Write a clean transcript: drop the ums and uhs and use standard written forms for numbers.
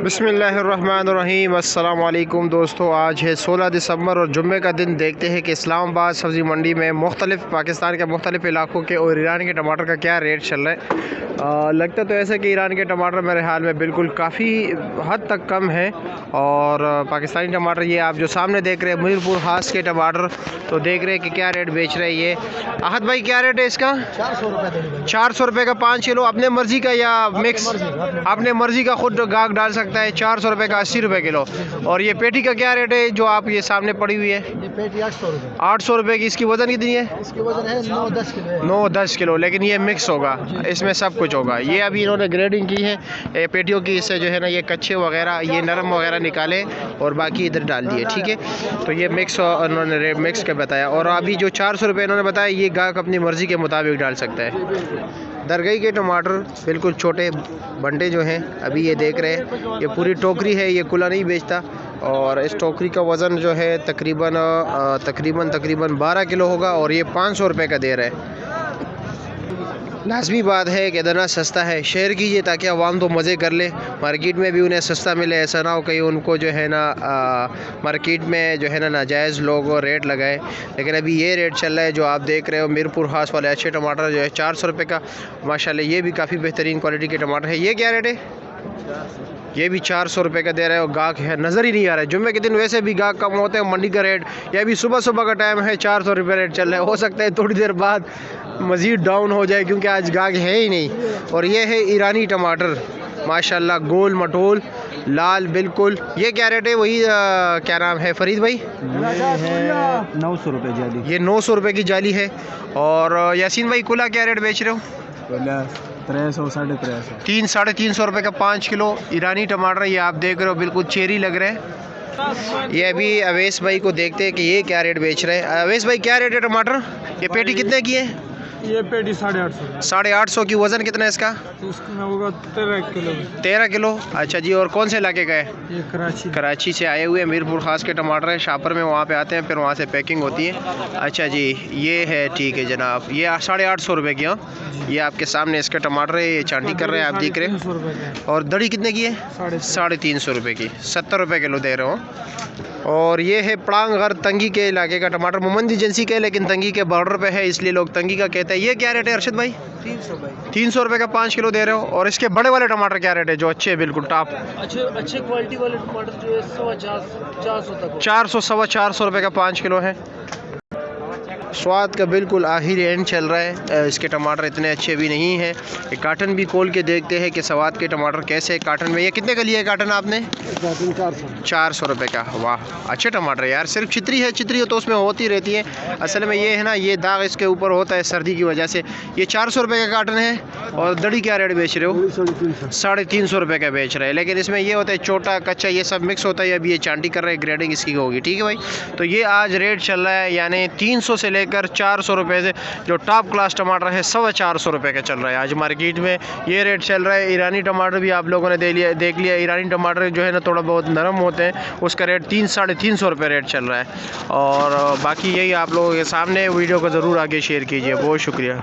बिस्मिल्लाहिर्रहमानिर्रहीम। अस्सलाम वालेकुम दोस्तों, आज है 16 दिसंबर और जुम्मे का दिन। देखते हैं कि इस्लामाबाद सब्ज़ी मंडी में मुख्तलिफ़ पाकिस्तान के मुख्तलिफ़ इलाकों के और ईरान के टमाटर का क्या रेट चल रहा है। लगता तो ऐसा कि ईरान के टमाटर मेरे हाल में बिल्कुल काफ़ी हद तक कम है और पाकिस्तानी टमाटर ये आप जो सामने देख रहे हैं मीरपुर हास के टमाटर, तो देख रहे हैं कि क्या रेट बेच रहे हैं ये। आहत भाई क्या रेट है इसका? 400 रुपये। 400 रुपये का 5 किलो, अपने मर्ज़ी का या मिक्स? अपने मर्ज़ी का खुद गाहक डाल सकता है। 400 रुपये का 80 रुपये किलो। और ये पेटी का क्या रेट है जो आप ये सामने पड़ी हुई है? ये पेटी 800 रुपये। 800 रुपये की। इसकी वज़न कितनी है? इसकी वजन है 9-10 किलो। 9-10 किलो, लेकिन ये मिक्स होगा, इसमें सब कुछ होगा। ये अभी इन्होंने ग्रेडिंग की है पेटियों की, इससे जो है ना ये कच्चे वगैरह ये नरम वगैरह निकाले और बाकी इधर डाल दिए, ठीक है। तो ये मिक्स उन्होंने रेट मिक्स का बताया। और अभी जो 400 रुपये इन्होंने बताया ये गाहक अपनी मर्ज़ी के मुताबिक डाल सकता है। दरगई के टमाटर बिल्कुल छोटे बंटे जो हैं अभी ये देख रहे हैं, ये पूरी टोकरी है, ये खुला नहीं बेचता। और इस टोकरी का वज़न जो है तकरीबन 12 किलो होगा और ये 500 रुपये का दे रहा है। लाजमी बात है कि इतना सस्ता है, शेयर कीजिए ताकि आवाम तो मज़े कर ले, मार्केट में भी उन्हें सस्ता मिले। ऐसा ना हो कहीं उनको जो है ना मार्केट में जो है ना नाजायज़ लोग रेट लगाए। लेकिन अभी ये रेट चल रहा है जो आप देख रहे हो मीरपुर हास वाले अच्छे टमाटर जो है 400 रुपये का माशाल्लाह। ये भी काफ़ी बेहतरीन क्वालिटी के टमाटर है। ये क्या रेट है? ये भी 400 रुपये का दे रहे हो। गाहक है नज़र ही नहीं आ रहा है। जुम्मे के दिन वैसे भी गाहक कम होते हैं। मंडी का रेट ये भी सुबह का टाइम है, 400 रुपये रेट चल रहा है। हो सकता है थोड़ी देर बाद मज़ीद डाउन हो जाए क्योंकि आज गाहक है ही नहीं। और ये है ईरानी टमाटर माशाल्लाह, गोल मटोल लाल बिल्कुल। ये क्या रेट है? वही क्या नाम है फरीद भाई? ये है 900 रुपये जाली। ये 900 रुपये की जाली है। और यासीन भाई कुला क्या रेट बेच रहे हो? 300 350। 300-350 रुपये का 5 किलो ईरानी टमाटर ये आप देख रहे हो, बिल्कुल चेरी लग रहे हैं। ये अभी अवैस भाई को देखते हैं कि ये क्या रेट बेच रहे हैं। अवैस भाई क्या रेट है टमाटर? ये पेटी कितने की है? ये पेटी 850। 850 की। वज़न कितना है इसका? इसका होगा 13 किलो। 13 किलो। अच्छा जी। और कौन से इलाके का है? ये कराची से आए हुए मीरपुर खास के टमाटर है। शापर में वहाँ पे आते हैं, फिर वहाँ से पैकिंग होती है। अच्छा जी, ये है, ठीक है जनाब। ये 850 रुपये की। हाँ, ये आपके सामने इसके टमाटर है, ये चांदी कर रहे हैं, आप देख रहे हैं। और दड़ी कितने की है? 350 रुपये की। 70 रुपये किलो दे रहे हो। और ये है पड़ांगर तंगी के इलाके का टमाटर, मोमंद एजेंसी के, लेकिन तंगी के बॉर्डर पे है इसलिए लोग तंगी का कहते हैं। ये क्या रेट है अरशद भाई? 300 रुपये का 5 किलो दे रहे हो। और इसके बड़े वाले टमाटर क्या रेट है जो अच्छे बिल्कुल टॉप अच्छे क्वालिटी वाले टमाटर जो है 400 400 450 रुपये का 5 किलो है। स्वाद का बिल्कुल आखिरी एंड चल रहा है। इसके टमाटर इतने अच्छे भी नहीं हैं। ये काटन भी खोल के देखते हैं कि स्वाद के टमाटर कैसे है काटन में। ये कितने का लिया है काटन आपने? 400 रुपये का। वाह, अच्छे टमाटर यार। सिर्फ चितरी है, चितरी तो उसमें होती रहती है। असल में ये है ना, ये दाग इसके ऊपर होता है सर्दी की वजह से। ये 400 रुपये का काटन है। और दड़ी क्या रेट बेच रहे हो? 350 रुपये का बेच रहे हैं। लेकिन इसमें ये होता है छोटा कच्चा ये सब मिक्स होता है। अभी ये चांटी कर रहे हैं, ग्रेडिंग इसकी होगी, ठीक है भाई। तो ये आज रेट चल रहा है, यानी 300 से लेकर 400 रुपये से जो टॉप क्लास टमाटर है 425 रुपये का चल रहा है आज मार्केट में। ये रेट चल रहा है। ईरानी टमाटर भी आप लोगों ने देख लिया। ईरानी टमाटर जो है ना थोड़ा बहुत नरम होते हैं, उसका रेट 300-350 रुपये रेट चल रहा है। और बाकी यही आप लोगों के सामने वीडियो को ज़रूर आगे शेयर कीजिए। बहुत शुक्रिया।